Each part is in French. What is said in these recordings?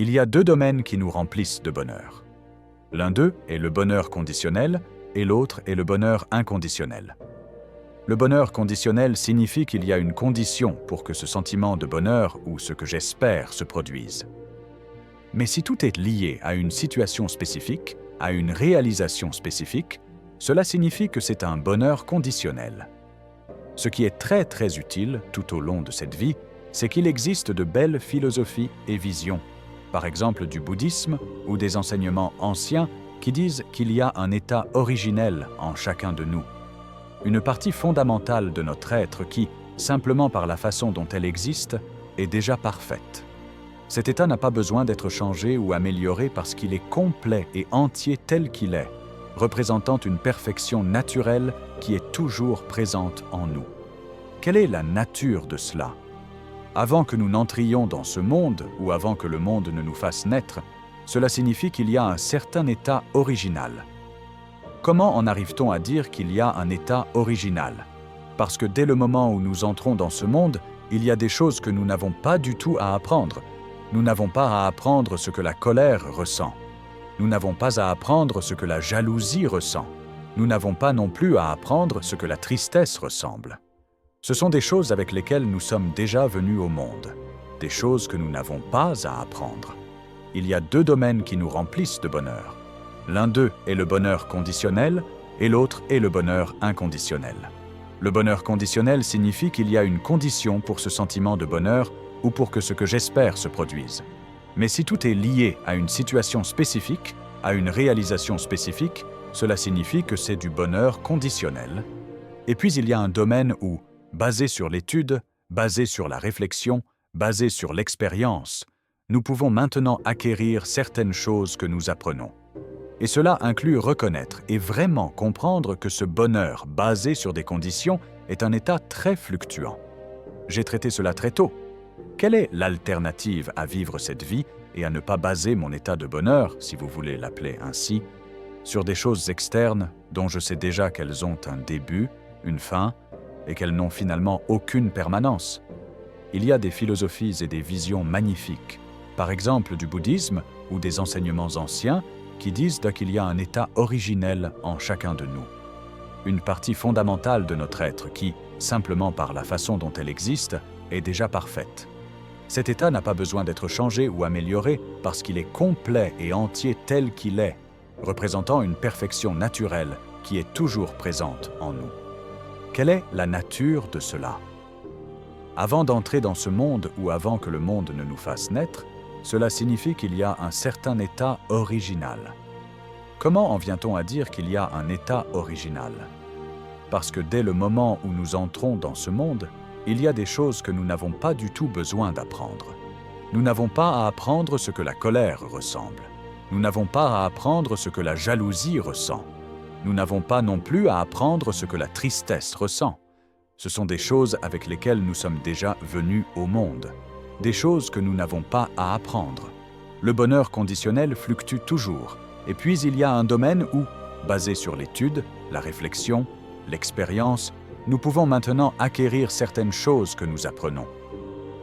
Il y a deux domaines qui nous remplissent de bonheur. L'un d'eux est le bonheur conditionnel et l'autre est le bonheur inconditionnel. Le bonheur conditionnel signifie qu'il y a une condition pour que ce sentiment de bonheur ou ce que j'espère se produise. Mais si tout est lié à une situation spécifique, à une réalisation spécifique, cela signifie que c'est un bonheur conditionnel. Ce qui est très utile tout au long de cette vie, c'est qu'il existe de belles philosophies et visions, par exemple du bouddhisme ou des enseignements anciens qui disent qu'il y a un état originel en chacun de nous. Une partie fondamentale de notre être qui, simplement par la façon dont elle existe, est déjà parfaite. Cet état n'a pas besoin d'être changé ou amélioré parce qu'il est complet et entier tel qu'il est, représentant une perfection naturelle qui est toujours présente en nous. Quelle est la nature de cela ? Avant que nous n'entrions dans ce monde ou avant que le monde ne nous fasse naître, cela signifie qu'il y a un certain état original. Comment en arrive-t-on à dire qu'il y a un état original ? Parce que dès le moment où nous entrons dans ce monde, il y a des choses que nous n'avons pas du tout à apprendre. Nous n'avons pas à apprendre ce que la colère ressent. Nous n'avons pas à apprendre ce que la jalousie ressent. Nous n'avons pas non plus à apprendre ce que la tristesse ressemble. Ce sont des choses avec lesquelles nous sommes déjà venus au monde, des choses que nous n'avons pas à apprendre. Il y a deux domaines qui nous remplissent de bonheur. L'un d'eux est le bonheur conditionnel et l'autre est le bonheur inconditionnel. Le bonheur conditionnel signifie qu'il y a une condition pour ce sentiment de bonheur ou pour que ce que j'espère se produise. Mais si tout est lié à une situation spécifique, à une réalisation spécifique, cela signifie que c'est du bonheur conditionnel. Et puis il y a un domaine où, basé sur l'étude, basé sur la réflexion, basé sur l'expérience, nous pouvons maintenant acquérir certaines choses que nous apprenons. Et cela inclut reconnaître et vraiment comprendre que ce bonheur basé sur des conditions est un état très fluctuant. J'ai traité cela très tôt. Quelle est l'alternative à vivre cette vie et à ne pas baser mon état de bonheur, si vous voulez l'appeler ainsi, sur des choses externes dont je sais déjà qu'elles ont un début, une fin, et qu'elles n'ont finalement aucune permanence? Il y a des philosophies et des visions magnifiques, par exemple du bouddhisme ou des enseignements anciens, qui disent qu'il y a un état originel en chacun de nous. Une partie fondamentale de notre être qui, simplement par la façon dont elle existe, est déjà parfaite. Cet état n'a pas besoin d'être changé ou amélioré parce qu'il est complet et entier tel qu'il est, représentant une perfection naturelle qui est toujours présente en nous. Quelle est la nature de cela ? Avant d'entrer dans ce monde ou avant que le monde ne nous fasse naître, cela signifie qu'il y a un certain état original. Comment en vient-on à dire qu'il y a un état original ? Parce que dès le moment où nous entrons dans ce monde, il y a des choses que nous n'avons pas du tout besoin d'apprendre. Nous n'avons pas à apprendre ce que la colère ressemble. Nous n'avons pas à apprendre ce que la jalousie ressent. Nous n'avons pas non plus à apprendre ce que la tristesse ressent. Ce sont des choses avec lesquelles nous sommes déjà venus au monde. Des choses que nous n'avons pas à apprendre. Le bonheur conditionnel fluctue toujours. Et puis il y a un domaine où, basé sur l'étude, la réflexion, l'expérience, nous pouvons maintenant acquérir certaines choses que nous apprenons.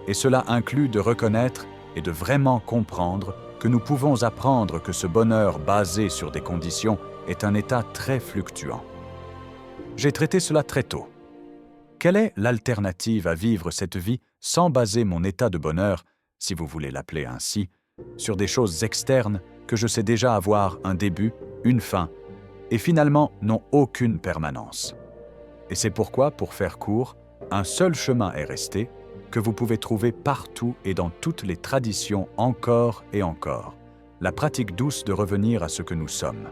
Et cela inclut de reconnaître et de vraiment comprendre que nous pouvons apprendre que ce bonheur basé sur des conditions est un état très fluctuant. J'ai traité cela très tôt. Quelle est l'alternative à vivre cette vie sans baser mon état de bonheur, si vous voulez l'appeler ainsi, sur des choses externes que je sais déjà avoir un début, une fin, et finalement n'ont aucune permanence. Et c'est pourquoi, pour faire court, un seul chemin est resté, que vous pouvez trouver partout et dans toutes les traditions encore et encore, la pratique douce de revenir à ce que nous sommes.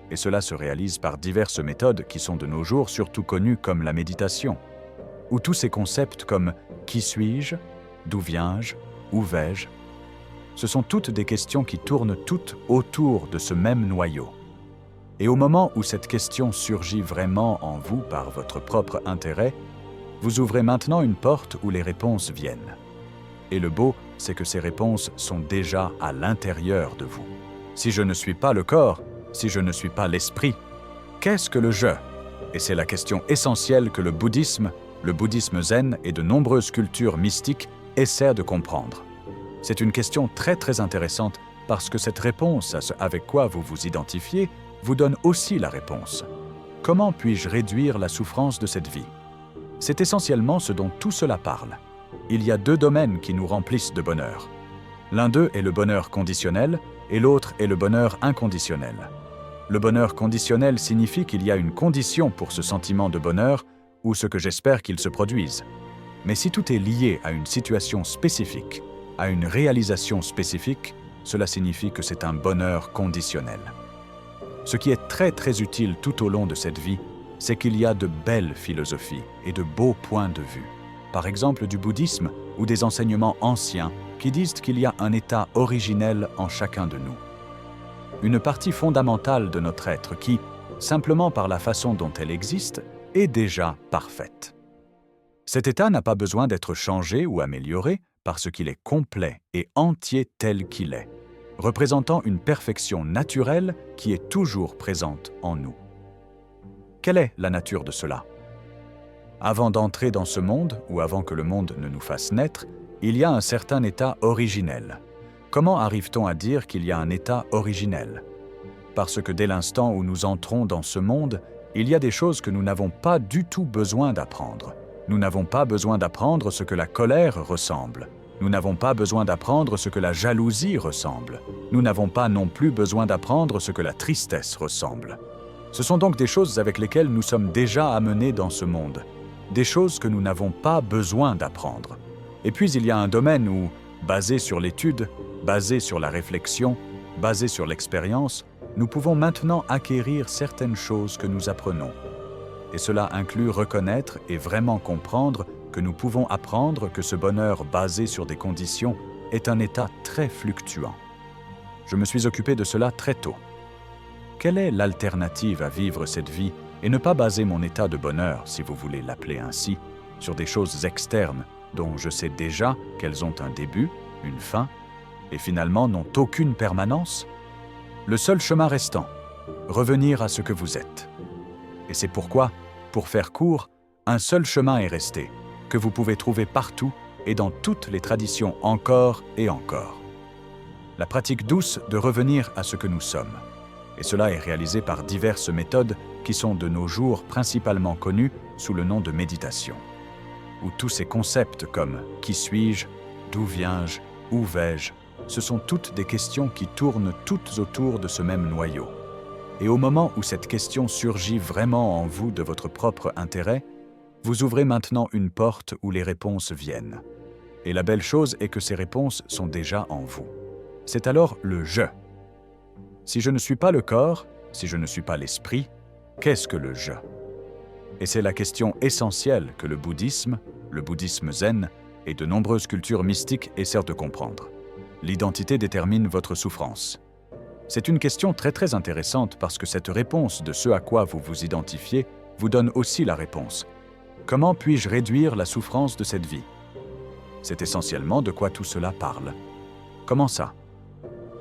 Et cela se réalise par diverses méthodes qui sont de nos jours surtout connues comme la méditation, ou tous ces concepts comme « qui suis-je ?», « d'où viens-je ?», « où vais-je ?». Ce sont toutes des questions qui tournent toutes autour de ce même noyau. Et au moment où cette question surgit vraiment en vous par votre propre intérêt, vous ouvrez maintenant une porte où les réponses viennent. Et le beau, c'est que ces réponses sont déjà à l'intérieur de vous. Si je ne suis pas le corps, si je ne suis pas l'esprit, qu'est-ce que le je ? Et c'est la question essentielle que le bouddhisme zen et de nombreuses cultures mystiques essaient de comprendre. C'est une question très intéressante parce que cette réponse à ce avec quoi vous vous identifiez vous donne aussi la réponse. Comment puis-je réduire la souffrance de cette vie? C'est essentiellement ce dont tout cela parle. Il y a deux domaines qui nous remplissent de bonheur. L'un d'eux est le bonheur conditionnel et l'autre est le bonheur inconditionnel. Le bonheur conditionnel signifie qu'il y a une condition pour ce sentiment de bonheur ou ce que j'espère qu'il se produise. Mais si tout est lié à une situation spécifique, à une réalisation spécifique, cela signifie que c'est un bonheur conditionnel. Ce qui est très utile tout au long de cette vie, c'est qu'il y a de belles philosophies et de beaux points de vue. Par exemple du bouddhisme ou des enseignements anciens qui disent qu'il y a un état originel en chacun de nous. Une partie fondamentale de notre être qui, simplement par la façon dont elle existe, est déjà parfaite. Cet état n'a pas besoin d'être changé ou amélioré parce qu'il est complet et entier tel qu'il est, représentant une perfection naturelle qui est toujours présente en nous. Quelle est la nature de cela? Avant d'entrer dans ce monde, ou avant que le monde ne nous fasse naître, il y a un certain état originel. Comment arrive-t-on à dire qu'il y a un état originel? Parce que dès l'instant où nous entrons dans ce monde, il y a des choses que nous n'avons pas du tout besoin d'apprendre. Nous n'avons pas besoin d'apprendre ce que la colère ressemble. Nous n'avons pas besoin d'apprendre ce que la jalousie ressemble. Nous n'avons pas non plus besoin d'apprendre ce que la tristesse ressemble. Ce sont donc des choses avec lesquelles nous sommes déjà amenés dans ce monde, des choses que nous n'avons pas besoin d'apprendre. Et puis il y a un domaine où, basé sur l'étude, basé sur la réflexion, basé sur l'expérience, nous pouvons maintenant acquérir certaines choses que nous apprenons. Et cela inclut reconnaître et vraiment comprendre que nous pouvons apprendre que ce bonheur basé sur des conditions est un état très fluctuant. Je me suis occupé de cela très tôt. Quelle est l'alternative à vivre cette vie et ne pas baser mon état de bonheur, si vous voulez l'appeler ainsi, sur des choses externes dont je sais déjà qu'elles ont un début, une fin, et finalement n'ont aucune permanence? Le seul chemin restant, revenir à ce que vous êtes. Et c'est pourquoi, pour faire court, un seul chemin est resté, que vous pouvez trouver partout et dans toutes les traditions encore et encore. La pratique douce de revenir à ce que nous sommes. Et cela est réalisé par diverses méthodes qui sont de nos jours principalement connues sous le nom de méditation. Où tous ces concepts comme « qui suis-je ?», « d'où viens-je ?», « où vais-je ?», ce sont toutes des questions qui tournent toutes autour de ce même noyau. Et au moment où cette question surgit vraiment en vous de votre propre intérêt, vous ouvrez maintenant une porte où les réponses viennent. Et la belle chose est que ces réponses sont déjà en vous. C'est alors le « je ». Si je ne suis pas le corps, si je ne suis pas l'esprit, qu'est-ce que le « je » ? Et c'est la question essentielle que le bouddhisme zen et de nombreuses cultures mystiques essaient de comprendre. L'identité détermine votre souffrance. C'est une question très intéressante parce que cette réponse de ce à quoi vous vous identifiez vous donne aussi la réponse. Comment puis-je réduire la souffrance de cette vie? C'est essentiellement de quoi tout cela parle. Comment ça?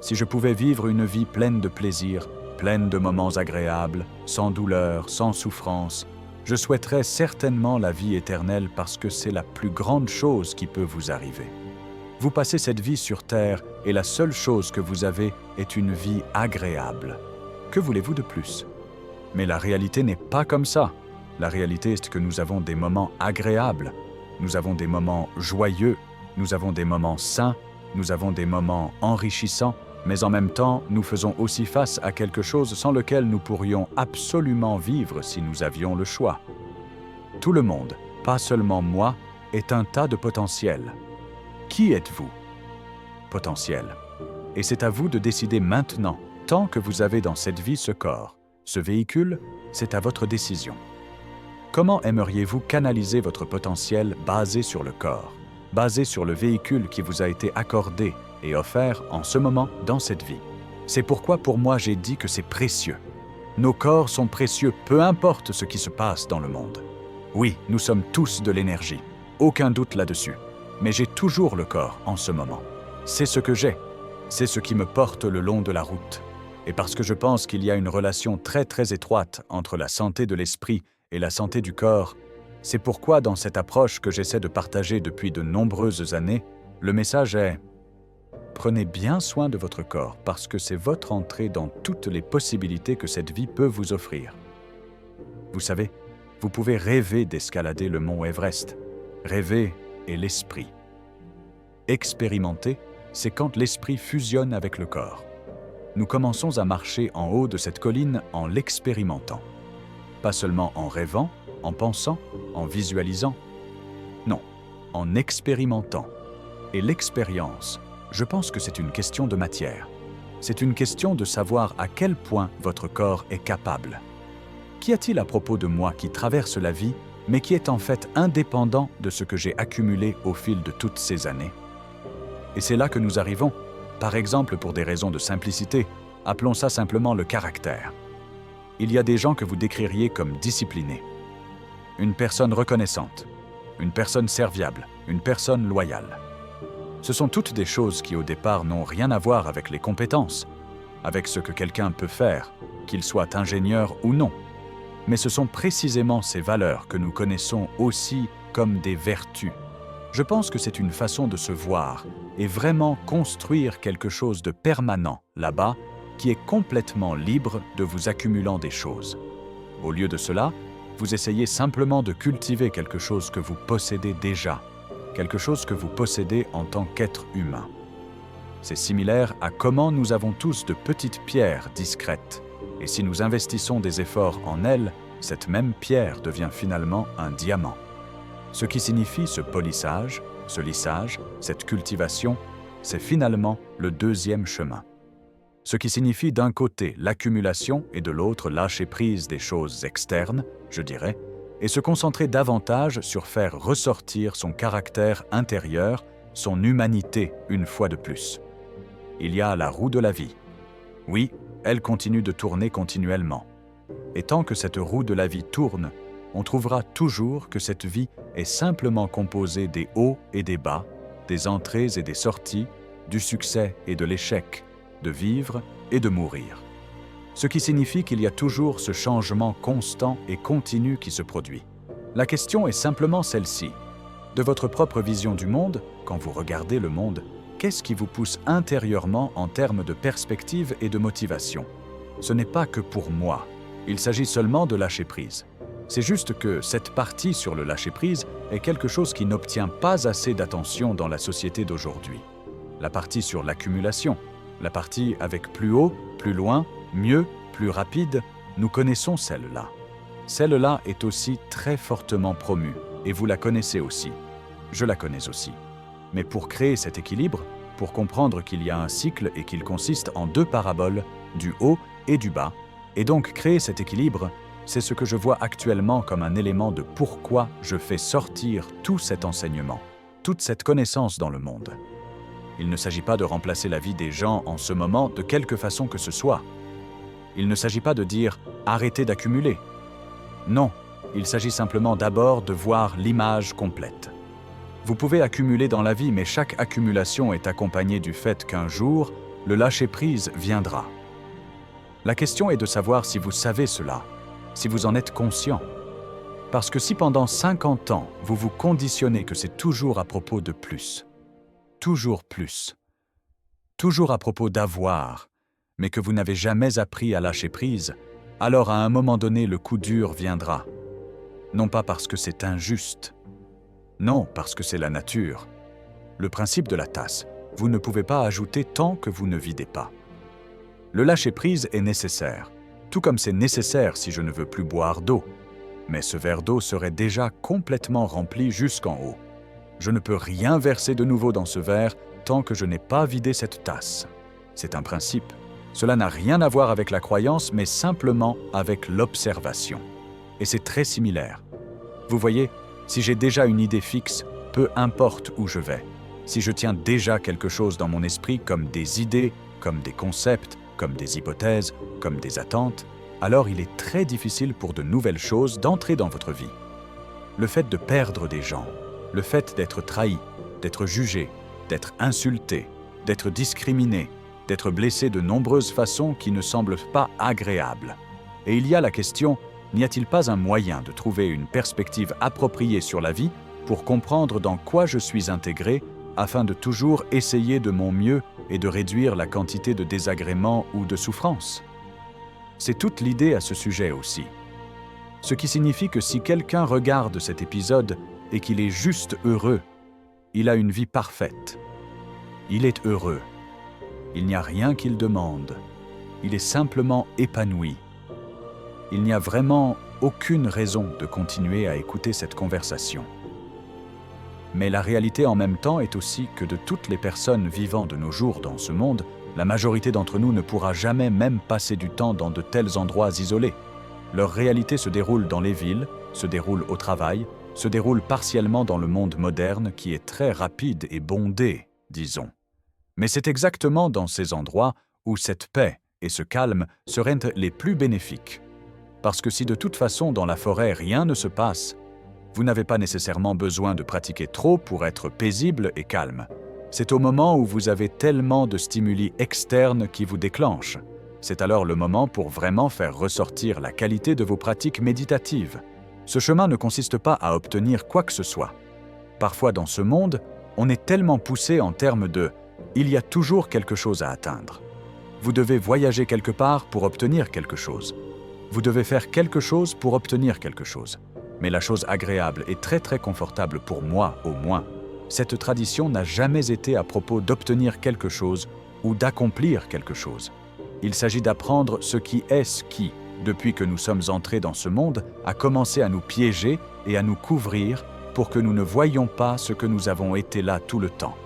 Si je pouvais vivre une vie pleine de plaisir, pleine de moments agréables, sans douleur, sans souffrance, je souhaiterais certainement la vie éternelle parce que c'est la plus grande chose qui peut vous arriver. Vous passez cette vie sur Terre et la seule chose que vous avez est une vie agréable. Que voulez-vous de plus? Mais la réalité n'est pas comme ça. La réalité est que nous avons des moments agréables, nous avons des moments joyeux, nous avons des moments sains, nous avons des moments enrichissants, mais en même temps, nous faisons aussi face à quelque chose sans lequel nous pourrions absolument vivre si nous avions le choix. Tout le monde, pas seulement moi, est un tas de potentiel. Qui êtes-vous? Potentiel. Et c'est à vous de décider maintenant, tant que vous avez dans cette vie ce corps, ce véhicule, c'est à votre décision. Comment aimeriez-vous canaliser votre potentiel basé sur le corps, basé sur le véhicule qui vous a été accordé et offert en ce moment dans cette vie? C'est pourquoi pour moi j'ai dit que c'est précieux. Nos corps sont précieux, peu importe ce qui se passe dans le monde. Oui, nous sommes tous de l'énergie, aucun doute là-dessus. Mais j'ai toujours le corps en ce moment. C'est ce que j'ai, c'est ce qui me porte le long de la route. Et parce que je pense qu'il y a une relation très étroite entre la santé de l'esprit et la santé du corps, c'est pourquoi dans cette approche que j'essaie de partager depuis de nombreuses années, le message est prenez bien soin de votre corps parce que c'est votre entrée dans toutes les possibilités que cette vie peut vous offrir. Vous savez, vous pouvez rêver d'escalader le mont Everest. Rêver est l'esprit. Expérimenter, c'est quand l'esprit fusionne avec le corps. Nous commençons à marcher en haut de cette colline en l'expérimentant. Pas seulement en rêvant, en pensant, en visualisant. Non, en expérimentant. Et l'expérience, je pense que c'est une question de matière. C'est une question de savoir à quel point votre corps est capable. Qu'y a-t-il à propos de moi qui traverse la vie, mais qui est en fait indépendant de ce que j'ai accumulé au fil de toutes ces années? Et c'est là que nous arrivons. Par exemple, pour des raisons de simplicité, appelons ça simplement le caractère. Il y a des gens que vous décririez comme disciplinés. Une personne reconnaissante, une personne serviable, une personne loyale. Ce sont toutes des choses qui au départ n'ont rien à voir avec les compétences, avec ce que quelqu'un peut faire, qu'il soit ingénieur ou non. Mais ce sont précisément ces valeurs que nous connaissons aussi comme des vertus. Je pense que c'est une façon de se voir et vraiment construire quelque chose de permanent là-bas qui est complètement libre de vous accumulant des choses. Au lieu de cela, vous essayez simplement de cultiver quelque chose que vous possédez déjà, quelque chose que vous possédez en tant qu'être humain. C'est similaire à comment nous avons tous de petites pierres discrètes, et si nous investissons des efforts en elles, cette même pierre devient finalement un diamant. Ce qui signifie ce polissage, ce lissage, cette cultivation, c'est finalement le deuxième chemin. Ce qui signifie d'un côté l'accumulation et de l'autre lâcher prise des choses externes, je dirais, et se concentrer davantage sur faire ressortir son caractère intérieur, son humanité une fois de plus. Il y a la roue de la vie. Oui, elle continue de tourner continuellement. Et tant que cette roue de la vie tourne, on trouvera toujours que cette vie est simplement composée des hauts et des bas, des entrées et des sorties, du succès et de l'échec, de vivre et de mourir. Ce qui signifie qu'il y a toujours ce changement constant et continu qui se produit. La question est simplement celle-ci. De votre propre vision du monde, quand vous regardez le monde, qu'est-ce qui vous pousse intérieurement en termes de perspective et de motivation? Ce n'est pas que pour moi. Il s'agit seulement de lâcher prise. C'est juste que cette partie sur le lâcher-prise est quelque chose qui n'obtient pas assez d'attention dans la société d'aujourd'hui. La partie sur l'accumulation, la partie avec plus haut, plus loin, mieux, plus rapide, nous connaissons celle-là. Celle-là est aussi très fortement promue, et vous la connaissez aussi. Je la connais aussi. Mais pour créer cet équilibre, pour comprendre qu'il y a un cycle et qu'il consiste en deux paraboles, du haut et du bas, et donc créer cet équilibre, c'est ce que je vois actuellement comme un élément de pourquoi je fais sortir tout cet enseignement, toute cette connaissance dans le monde. Il ne s'agit pas de remplacer la vie des gens en ce moment de quelque façon que ce soit. Il ne s'agit pas de dire « arrêtez d'accumuler ». Non, il s'agit simplement d'abord de voir l'image complète. Vous pouvez accumuler dans la vie, mais chaque accumulation est accompagnée du fait qu'un jour, le lâcher-prise viendra. La question est de savoir si vous savez cela, si vous en êtes conscient. Parce que si pendant 50 ans, vous vous conditionnez que c'est toujours à propos de plus, toujours à propos d'avoir, mais que vous n'avez jamais appris à lâcher prise, alors à un moment donné, le coup dur viendra. Non pas parce que c'est injuste, non parce que c'est la nature. Le principe de la tasse, vous ne pouvez pas ajouter tant que vous ne videz pas. Le lâcher-prise est nécessaire, tout comme c'est nécessaire si je ne veux plus boire d'eau. Mais ce verre d'eau serait déjà complètement rempli jusqu'en haut. Je ne peux rien verser de nouveau dans ce verre tant que je n'ai pas vidé cette tasse. C'est un principe. Cela n'a rien à voir avec la croyance, mais simplement avec l'observation. Et c'est très similaire. Vous voyez, si j'ai déjà une idée fixe, peu importe où je vais. Si je tiens déjà quelque chose dans mon esprit comme des idées, comme des concepts, comme des hypothèses, comme des attentes, alors il est très difficile pour de nouvelles choses d'entrer dans votre vie. Le fait de perdre des gens, le fait d'être trahi, d'être jugé, d'être insulté, d'être discriminé, d'être blessé de nombreuses façons qui ne semblent pas agréables. Et il y a la question, n'y a-t-il pas un moyen de trouver une perspective appropriée sur la vie pour comprendre dans quoi je suis intégré afin de toujours essayer de mon mieux et de réduire la quantité de désagréments ou de souffrances. C'est toute l'idée à ce sujet aussi. Ce qui signifie que si quelqu'un regarde cet épisode et qu'il est juste heureux, il a une vie parfaite. Il est heureux. Il n'y a rien qu'il demande. Il est simplement épanoui. Il n'y a vraiment aucune raison de continuer à écouter cette conversation. Mais la réalité en même temps est aussi que de toutes les personnes vivant de nos jours dans ce monde, la majorité d'entre nous ne pourra jamais même passer du temps dans de tels endroits isolés. Leur réalité se déroule dans les villes, se déroule au travail, se déroule partiellement dans le monde moderne qui est très rapide et bondé, disons. Mais c'est exactement dans ces endroits où cette paix et ce calme seraient les plus bénéfiques. Parce que si de toute façon dans la forêt rien ne se passe, vous n'avez pas nécessairement besoin de pratiquer trop pour être paisible et calme. C'est au moment où vous avez tellement de stimuli externes qui vous déclenchent. C'est alors le moment pour vraiment faire ressortir la qualité de vos pratiques méditatives. Ce chemin ne consiste pas à obtenir quoi que ce soit. Parfois dans ce monde, on est tellement poussé en termes de « il y a toujours quelque chose à atteindre ». Vous devez voyager quelque part pour obtenir quelque chose. Vous devez faire quelque chose pour obtenir quelque chose. Mais la chose agréable et très confortable pour moi au moins, cette tradition n'a jamais été à propos d'obtenir quelque chose ou d'accomplir quelque chose. Il s'agit d'apprendre ce qui, depuis que nous sommes entrés dans ce monde, a commencé à nous piéger et à nous couvrir pour que nous ne voyions pas ce que nous avons été là tout le temps.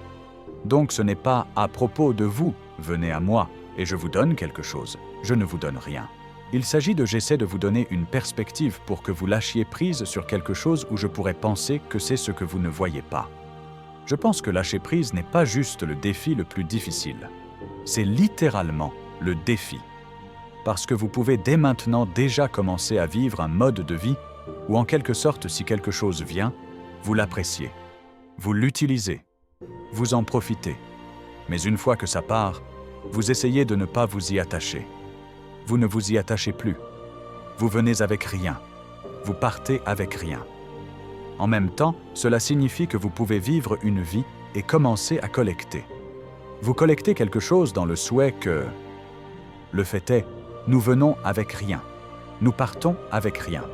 Donc ce n'est pas à propos de vous, venez à moi et je vous donne quelque chose, je ne vous donne rien. Il s'agit j'essaie de vous donner une perspective pour que vous lâchiez prise sur quelque chose où je pourrais penser que c'est ce que vous ne voyez pas. Je pense que lâcher prise n'est pas juste le défi le plus difficile. C'est littéralement le défi. Parce que vous pouvez dès maintenant déjà commencer à vivre un mode de vie où en quelque sorte si quelque chose vient, vous l'appréciez, vous l'utilisez, vous en profitez. Mais une fois que ça part, vous essayez de ne pas vous y attacher. Vous ne vous y attachez plus. Vous venez avec rien. Vous partez avec rien. En même temps, cela signifie que vous pouvez vivre une vie et commencer à collecter. Vous collectez quelque chose dans le souhait que... Le fait est, nous venons avec rien. Nous partons avec rien.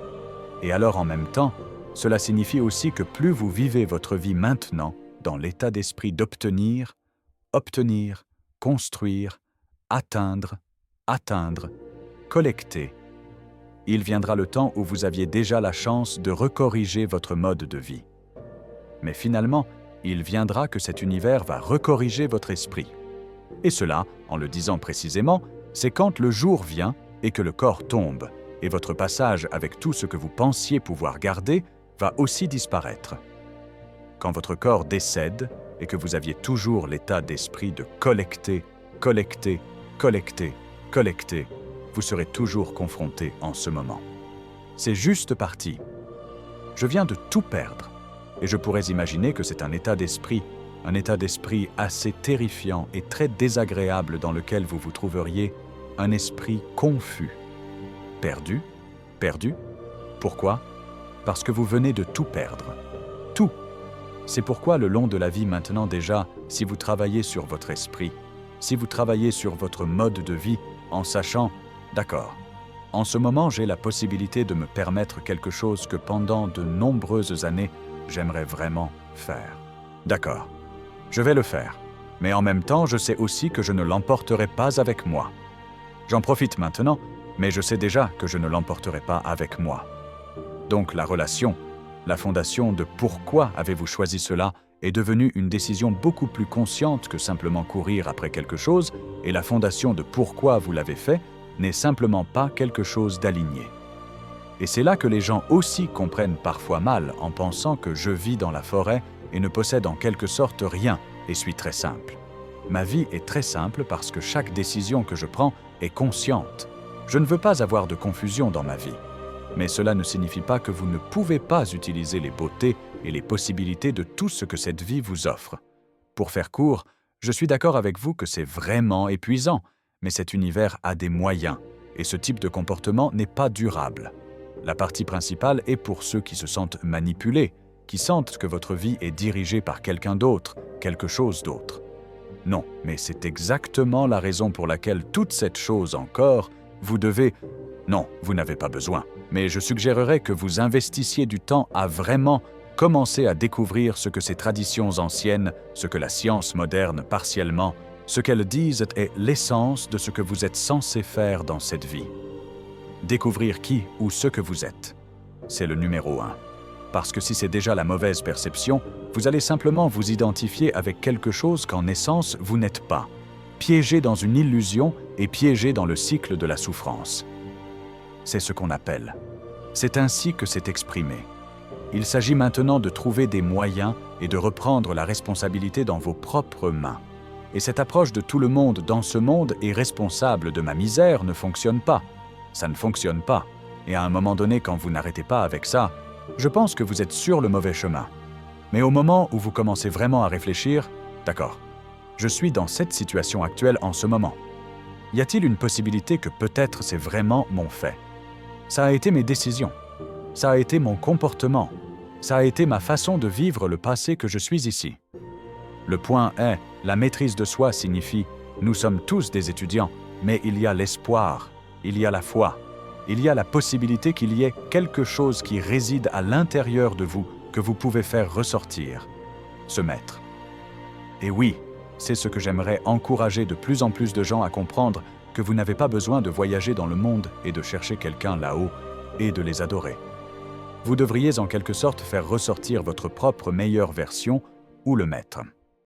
Et alors en même temps, cela signifie aussi que plus vous vivez votre vie maintenant dans l'état d'esprit d'obtenir, obtenir, construire, atteindre, collecter, il viendra le temps où vous aviez déjà la chance de recorriger votre mode de vie. Mais finalement, il viendra que cet univers va recorriger votre esprit. Et cela, en le disant précisément, c'est quand le jour vient et que le corps tombe, et votre passage avec tout ce que vous pensiez pouvoir garder va aussi disparaître. Quand votre corps décède et que vous aviez toujours l'état d'esprit de collecter, vous serez toujours confronté en ce moment. C'est juste parti. Je viens de tout perdre, et je pourrais imaginer que c'est un état d'esprit assez terrifiant et très désagréable dans lequel vous vous trouveriez, un esprit confus. Perdu? Pourquoi? Parce que vous venez de tout perdre. Tout. C'est pourquoi le long de la vie maintenant déjà, si vous travaillez sur votre esprit, si vous travaillez sur votre mode de vie en sachant, d'accord, en ce moment j'ai la possibilité de me permettre quelque chose que pendant de nombreuses années, j'aimerais vraiment faire. D'accord, je vais le faire, mais en même temps je sais aussi que je ne l'emporterai pas avec moi. J'en profite maintenant, mais je sais déjà que je ne l'emporterai pas avec moi. Donc la relation, la fondation de pourquoi avez-vous choisi cela est devenue une décision beaucoup plus consciente que simplement courir après quelque chose, et la fondation de pourquoi vous l'avez fait n'est simplement pas quelque chose d'aligné. Et c'est là que les gens aussi comprennent parfois mal en pensant que je vis dans la forêt et ne possède en quelque sorte rien et suis très simple. Ma vie est très simple parce que chaque décision que je prends est consciente. Je ne veux pas avoir de confusion dans ma vie. Mais cela ne signifie pas que vous ne pouvez pas utiliser les beautés et les possibilités de tout ce que cette vie vous offre. Pour faire court, je suis d'accord avec vous que c'est vraiment épuisant, mais cet univers a des moyens, et ce type de comportement n'est pas durable. La partie principale est pour ceux qui se sentent manipulés, qui sentent que votre vie est dirigée par quelqu'un d'autre, quelque chose d'autre. Non, mais c'est exactement la raison pour laquelle toute cette chose encore, vous devez... Non, vous n'avez pas besoin. Mais je suggérerais que vous investissiez du temps à vraiment commencer à découvrir ce que ces traditions anciennes, ce que la science moderne partiellement, ce qu'elles disent est l'essence de ce que vous êtes censé faire dans cette vie. Découvrir qui ou ce que vous êtes. C'est le numéro 1. Parce que si c'est déjà la mauvaise perception, vous allez simplement vous identifier avec quelque chose qu'en essence vous n'êtes pas, piégé dans une illusion et piégé dans le cycle de la souffrance. C'est ce qu'on appelle. C'est ainsi que c'est exprimé. Il s'agit maintenant de trouver des moyens et de reprendre la responsabilité dans vos propres mains. Et cette approche de tout le monde dans ce monde est responsable de ma misère ne fonctionne pas. Ça ne fonctionne pas. Et à un moment donné, quand vous n'arrêtez pas avec ça, je pense que vous êtes sur le mauvais chemin. Mais au moment où vous commencez vraiment à réfléchir, d'accord, je suis dans cette situation actuelle en ce moment. Y a-t-il une possibilité que peut-être c'est vraiment mon fait? Ça a été mes décisions. Ça a été mon comportement. Ça a été ma façon de vivre le passé que je suis ici. Le point est, la maîtrise de soi signifie, nous sommes tous des étudiants, mais il y a l'espoir, il y a la foi, il y a la possibilité qu'il y ait quelque chose qui réside à l'intérieur de vous que vous pouvez faire ressortir, se mettre. Et oui, c'est ce que j'aimerais encourager de plus en plus de gens à comprendre, que vous n'avez pas besoin de voyager dans le monde et de chercher quelqu'un là-haut et de les adorer. Vous devriez en quelque sorte faire ressortir votre propre meilleure version ou le maître.